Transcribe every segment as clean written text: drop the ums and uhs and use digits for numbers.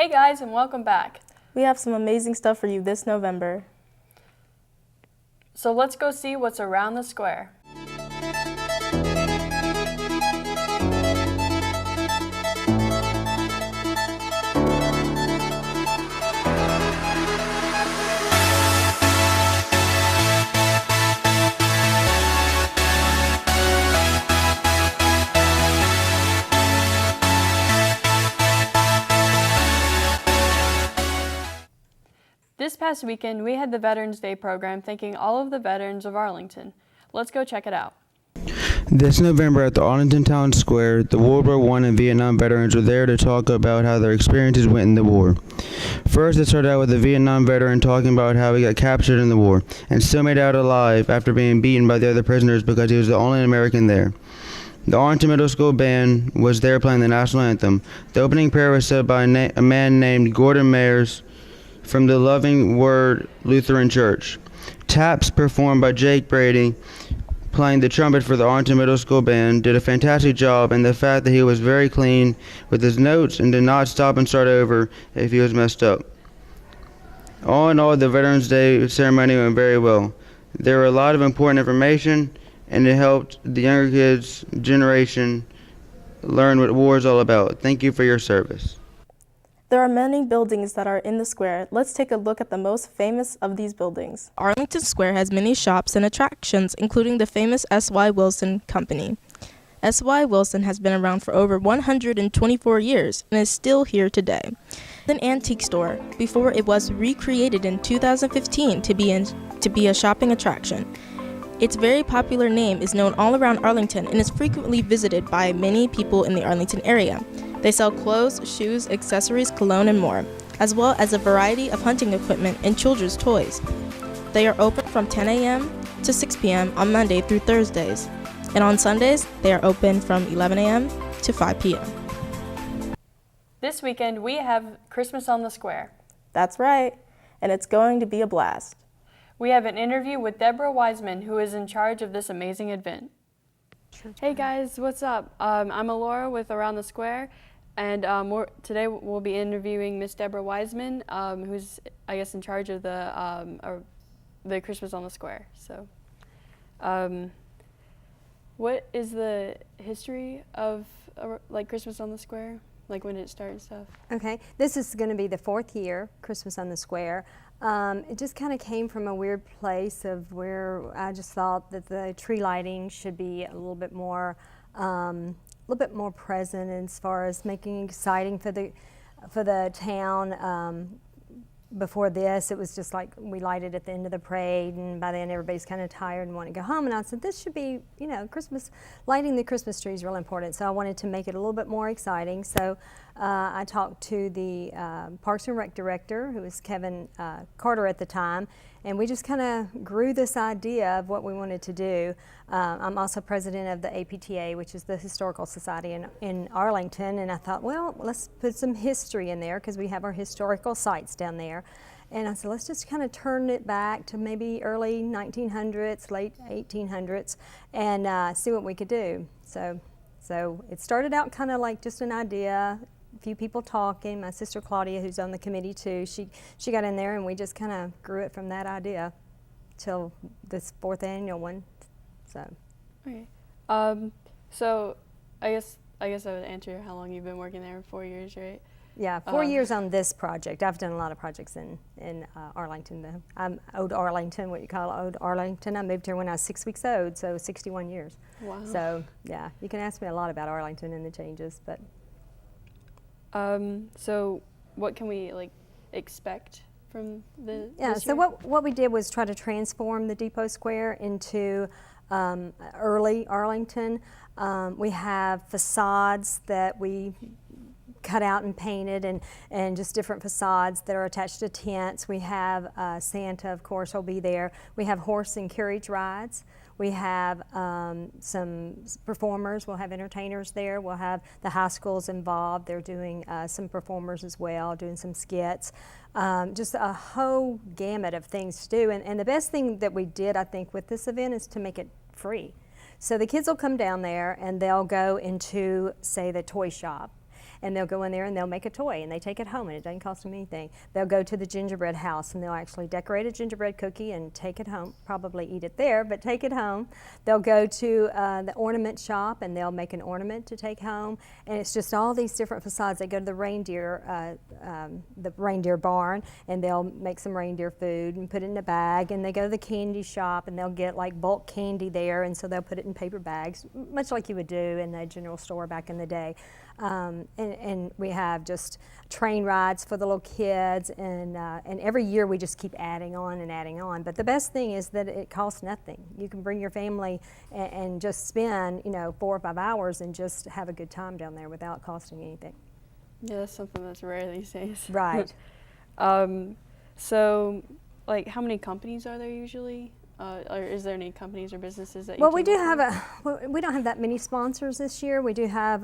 Hey guys, and welcome back. We have some amazing stuff for you this November. So let's go see what's around the square. This past weekend, we had the Veterans Day program thanking all of the veterans of Arlington. Let's go check it out. This November at the Arlington Town Square, the World War I and Vietnam veterans were there to talk about how their experiences went in the war. First, it started out with a Vietnam veteran talking about how he got captured in the war and still made it out alive after being beaten by the other prisoners because he was the only American there. The Arlington Middle School band was there playing the national anthem. The opening prayer was said by a man named Gordon Mayers from the Loving Word Lutheran Church. Taps performed by Jake Brady, playing the trumpet for the Arlington Middle School band, did a fantastic job, and the fact that he was very clean with his notes and did not stop and start over if he was messed up. All in all, the Veterans Day ceremony went very well. There were a lot of important information, and it helped the younger kids' generation learn what war is all about. Thank you for your service. There are many buildings that are in the square. Let's take a look at the most famous of these buildings. Arlington Square has many shops and attractions, including the famous S.Y. Wilson Company. S.Y. Wilson has been around for over 124 years and is still here today. An antique store before it was recreated in 2015 to be a shopping attraction. Its very popular name is known all around Arlington and is frequently visited by many people in the Arlington area. They sell clothes, shoes, accessories, cologne, and more, as well as a variety of hunting equipment and children's toys. They are open from 10 a.m. to 6 p.m. on Monday through Thursdays, and on Sundays, they are open from 11 a.m. to 5 p.m. This weekend, we have Christmas on the Square. That's right, and it's going to be a blast. We have an interview with Deborah Wiseman, who is in charge of this amazing event. Hey guys, what's up? I'm Alora with Around the Square, and today we'll be interviewing Miss Deborah Wiseman, who's, I guess, in charge of the Christmas on the Square. So, what is the history of like Christmas on the Square? Like when it started and stuff? Okay, this is going to be the 4th year, Christmas on the Square. It just kind of came from a weird place of where I just thought that the tree lighting should be a little bit more present as far as making it exciting for the town. Before this, it was just like we lighted at the end of the parade, and by then everybody's kind of tired and want to go home. And I said, this should be, Christmas, lighting the Christmas tree is real important. So I wanted to make it a little bit more exciting. So I talked to the Parks and Rec director, who was Kevin Carter at the time, and we just kind of grew this idea of what we wanted to do. I'm also president of the APTA, which is the Historical Society in Arlington, and I thought, well, let's put some history in there because we have our historical sites down there. And I said, let's just kind of turn it back to maybe early 1900s, late 1800s, and see what we could do. So it started out kind of like just an idea, a few people talking. My sister Claudia, who's on the committee too, she got in there, and we just kind of grew it from that idea till this 4th annual one. So. Okay. So I guess I would answer how long you've been working there. 4 years, right? Yeah, 4 years on this project. I've done a lot of projects in Arlington. I'm Old Arlington, what you call Old Arlington. I moved here when I was 6 weeks old, so 61 years. Wow. So yeah, you can ask me a lot about Arlington and the changes, but. So what can we expect from the? Yeah. So what we did was try to transform the Depot Square into early Arlington. We have facades that we cut out and painted, and just different facades that are attached to tents. We have Santa, of course, will be there. We have horse and carriage rides. We have some performers. We'll have entertainers there. We'll have the high schools involved. They're doing some performers as well, doing some skits. Just a whole gamut of things to do. And the best thing that we did, I think, with this event is to make it free. So the kids will come down there and they'll go into, say, the toy shop. and they'll go in there and they'll make a toy and they take it home and it doesn't cost them anything. They'll go to the gingerbread house and they'll actually decorate a gingerbread cookie and take it home, probably eat it there, but take it home. They'll go to the ornament shop and they'll make an ornament to take home, and it's just all these different facades. They go to the reindeer barn and they'll make some reindeer food and put it in a bag, and they go to the candy shop and they'll get like bulk candy there, and so they'll put it in paper bags, much like you would do in a general store back in the day. And we have just train rides for the little kids, and every year we just keep adding on and adding on. But the best thing is that it costs nothing. You can bring your family and just spend 4 or 5 hours and just have a good time down there without costing anything. Yeah, that's something that's rare these days. Right. So, like, how many companies are there usually? Or is there any companies or businesses that you Well, we do team up have we don't have that many sponsors this year. We do have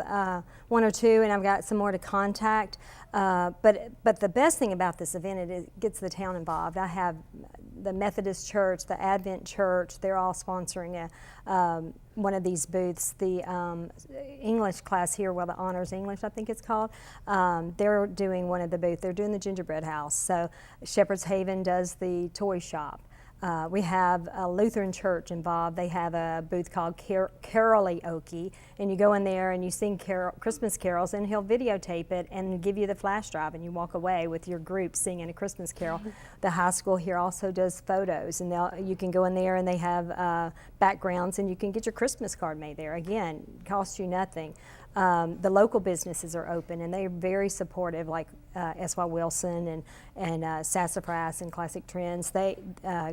1 or 2, and I've got some more to contact. But the best thing about this event is it gets the town involved. I have the Methodist Church, the Advent Church, they're all sponsoring one of these booths. The English class here, well, the Honors English, I think it's called, they're doing one of the booths. They're doing the gingerbread house. So Shepherd's Haven does the toy shop. We have a Lutheran church involved. They have a booth called Karaoke, and you go in there and you sing Christmas carols, and he'll videotape it and give you the flash drive, and you walk away with your group singing a Christmas carol. The high school here also does photos, and you can go in there and they have backgrounds, and you can get your Christmas card made there. Again, costs you nothing. The local businesses are open, and they're very supportive, like S.Y. Wilson and Sassafras and Classic Trends.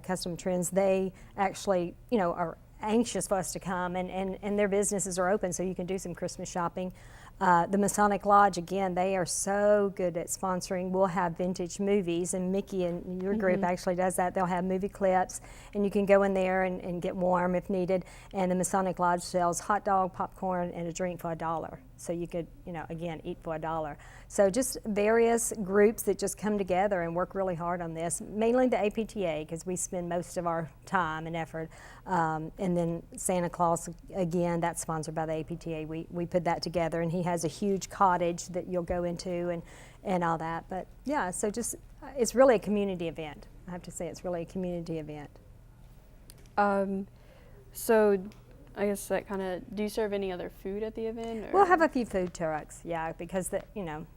Custom Trends, they actually, are anxious for us to come, and their businesses are open, so you can do some Christmas shopping. The Masonic Lodge, again, they are so good at sponsoring. We'll have vintage movies, and Mickey and your group actually does that. They'll have movie clips, and you can go in there and get warm if needed. And the Masonic Lodge sells hot dog, popcorn, and a drink for $1. So you could, again, eat for $1. So just various groups that just come together and work really hard on this, mainly the APTA, because we spend most of our time and effort. And then Santa Claus, again, that's sponsored by the APTA. We put that together, and he has a huge cottage that you'll go into and all that. But yeah, so just, it's really a community event. I have to say it's really a community event. So, I guess that kind of, do you serve any other food at the event? Or? We'll have a few food trucks, yeah, because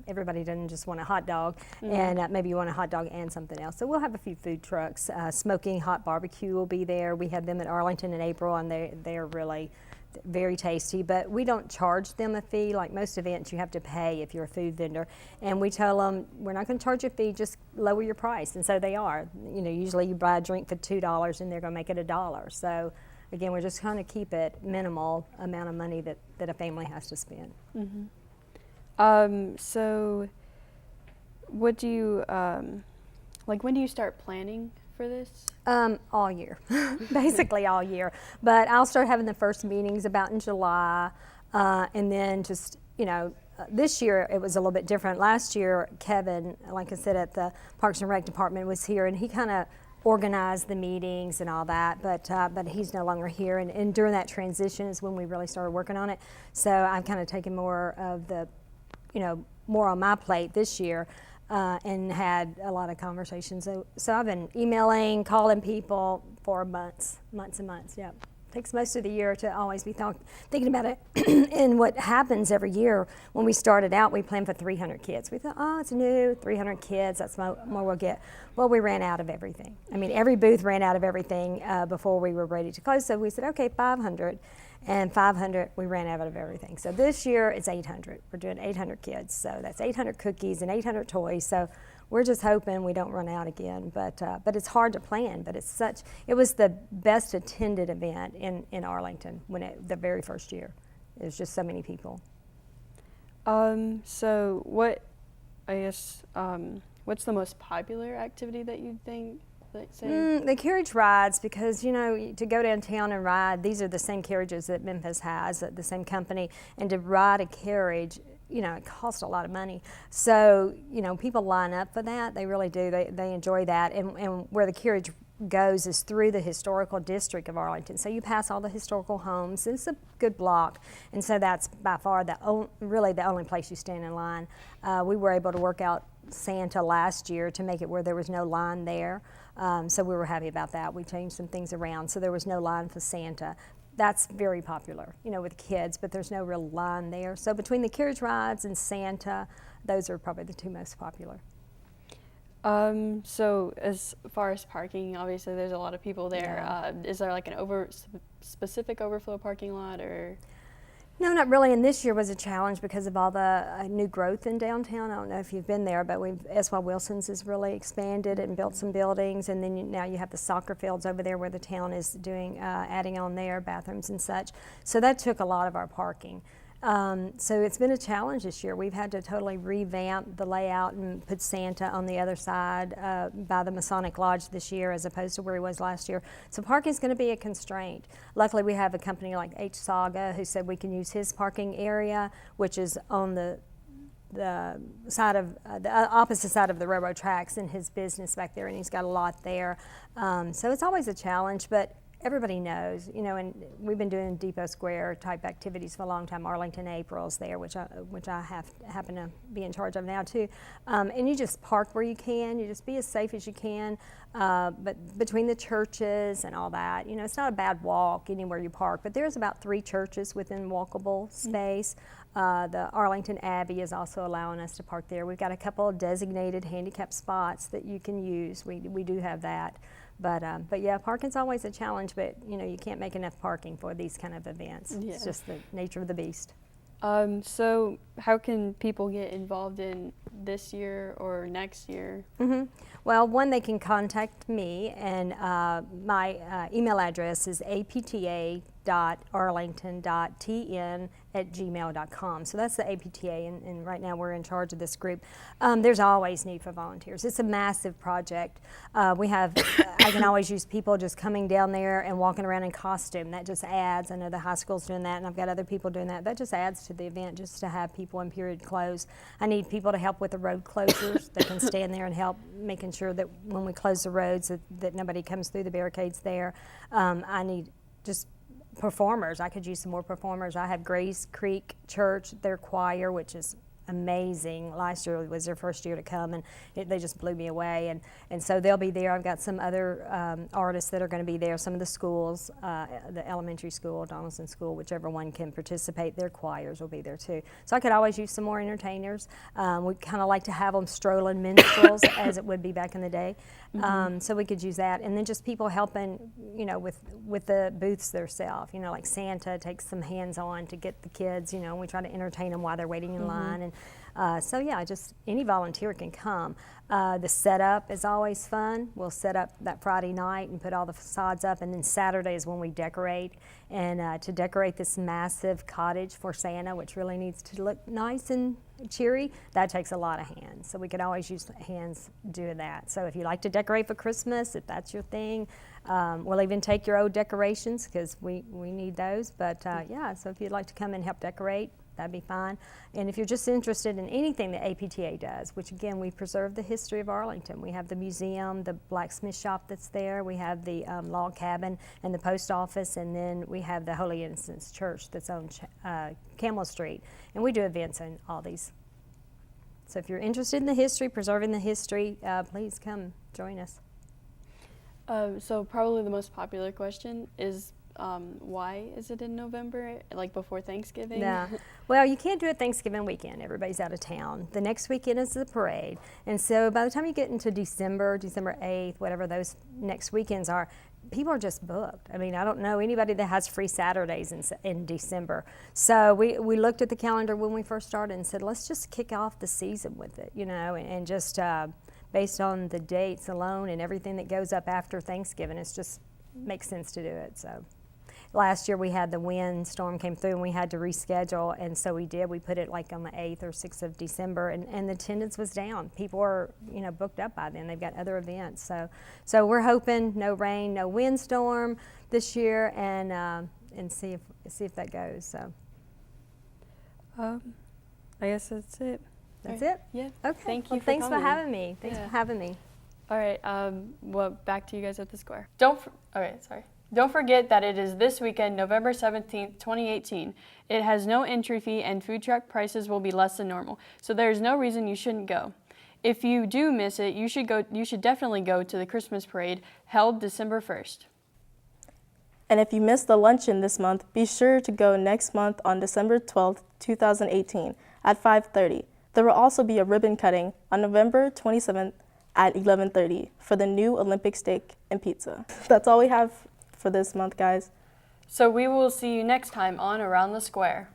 everybody doesn't just want a hot dog, and maybe you want a hot dog and something else. So we'll have a few food trucks. Smoking hot barbecue will be there. We had them at Arlington in April, and they're really very tasty, but we don't charge them a fee. Like most events, you have to pay if you're a food vendor, and we tell them we're not going to charge you a fee, just lower your price. And so they are. Usually you buy a drink for $2 and they're going to make it $1. So again, we're just trying to keep it minimal amount of money that a family has to spend. So what do you when do you start planning for this? All year, basically all year. But I'll start having the first meetings about in July, and then just, this year it was a little bit different. Last year, Kevin, like I said, at the Parks and Rec Department was here, and he kind of organized the meetings and all that, but he's no longer here, and during that transition is when we really started working on it. So I've kind of taken more of the, more on my plate this year. And had a lot of conversations. So I've been emailing, calling people for months and months. Yeah, takes most of the year to always be thinking about it. And what happens every year, when we started out, we planned for 300 kids. We thought, it's new, 300 kids, that's more we'll get. Well, we ran out of everything. I mean, every booth ran out of everything before we were ready to close. So we said, okay, 500. And 500, we ran out of everything. So this year it's 800. We're doing 800 kids. So that's 800 cookies and 800 toys. So we're just hoping we don't run out again. But it's hard to plan. But it was the best attended event in Arlington the very first year. It was just so many people. So what's the most popular activity that you think? The carriage rides, because to go downtown and ride, these are the same carriages that Memphis has, the same company, and to ride a carriage, it costs a lot of money. So people line up for that. They really do. They enjoy that. And where the carriage goes is through the historical district of Arlington. So you pass all the historical homes. It's a good block, and so that's by far really the only place you stand in line. We were able to work out Santa last year to make it where there was no line there. So we were happy about that. We changed some things around so there was no line for Santa. That's very popular, with kids, but there's no real line there. So between the carriage rides and Santa, those are probably the two most popular. So as far as parking, obviously there's a lot of people there. Yeah. Is there like an specific overflow parking lot, or? No, not really. And this year was a challenge because of all the new growth in downtown. I don't know if you've been there, but S.Y. Wilson's has really expanded and built some buildings. And then now you have the soccer fields over there where the town is doing, adding on their bathrooms and such. So that took a lot of our parking. So it's been a challenge this year. We've had to totally revamp the layout and put Santa on the other side by the Masonic Lodge this year as opposed to where he was last year. So parking is going to be a constraint. Luckily, we have a company like H. Saga who said we can use his parking area, which is on the side of the opposite side of the railroad tracks in his business back there, and he's got a lot there. So it's always a challenge, but everybody knows, and we've been doing Depot Square type activities for a long time. Arlington April's there, which I happen to be in charge of now too. And you just park where you can. You just be as safe as you can. But between the churches and all that, it's not a bad walk anywhere you park. But there's about 3 churches within walkable space. The Arlington Abbey is also allowing us to park there. We've got a couple of designated handicap spots that you can use. We do have that. But yeah, parking's always a challenge, but you can't make enough parking for these kind of events. Yeah. It's just the nature of the beast. So how can people get involved in this year or next year? Mm-hmm. Well, one, they can contact me, and my email address is apta.arlington.tn@gmail.com. So that's the APTA, and right now we're in charge of this group. There's always need for volunteers. It's a massive project. I can always use people just coming down there and walking around in costume. That just adds. I know the high school's doing that, and I've got other people doing that. That just adds to the event, just to have people in period clothes. I need people to help with the road closures that can stand there and help making sure that when we close the roads that nobody comes through the barricades there. I need just performers. I could use some more performers. I have Grace Creek Church, their choir, which is amazing. Last year was their first year to come, and they just blew me away. And so they'll be there. I've got some other artists that are going to be there. Some of the schools, the elementary school, Donaldson School, whichever one can participate, their choirs will be there too. So I could always use some more entertainers. We kind of like to have them strolling minstrels as it would be back in the day. So we could use that, and then just people helping, with the booths themselves. Like Santa takes some hands-on to get the kids. And we try to entertain them while they're waiting in line. And so yeah, just any volunteer can come. The setup is always fun. We'll set up that Friday night and put all the facades up, and then Saturday is when we decorate. And to decorate this massive cottage for Santa, which really needs to look nice and cheery, that takes a lot of hands. So we could always use hands doing that. So if you like to decorate for Christmas, if that's your thing, we'll even take your old decorations because we need those. But yeah, so if you'd like to come and help decorate, that'd be fine. And if you're just interested in anything that APTA does, which again, we preserve the history of Arlington. We have the museum, the blacksmith shop that's there. We have the log cabin and the post office, and then we have the Holy Innocents Church that's on Camel Street. And we do events in all these. So if you're interested in the history, preserving the history, please come join us. So probably the most popular question is, why is it in November, like before Thanksgiving? Yeah. Well, you can't do it Thanksgiving weekend. Everybody's out of town. The next weekend is the parade. And so by the time you get into December 8th, whatever those next weekends are, people are just booked. I mean, I don't know anybody that has free Saturdays in December. So we looked at the calendar when we first started and said, let's just kick off the season with it, and just based on the dates alone and everything that goes up after Thanksgiving, it just makes sense to do it. So. Last year we had the wind storm came through and we had to reschedule, and so we did. We put it like on the 8th or 6th of December, and the attendance was down. People are booked up by then. They've got other events. So we're hoping no rain, no windstorm this year, and see if that goes. So I guess that's it. That's it. Yeah. Okay. Thank you. Well, for thanks coming. for having me. Thanks Yeah. for having me. All right, well, back to you guys at the square. All right, sorry. Don't forget that it is this weekend, November 17th, 2018. It has no entry fee and food truck prices will be less than normal, so there is no reason you shouldn't go. If you do miss it, you should definitely go to the Christmas parade held December 1st. And if you missed the luncheon this month, be sure to go next month on December 12th, 2018 at 5:30. There will also be a ribbon cutting on November 27th at 11:30 for the new Olympic steak and pizza. That's all we have for this month, guys. So we will see you next time on Around the Square.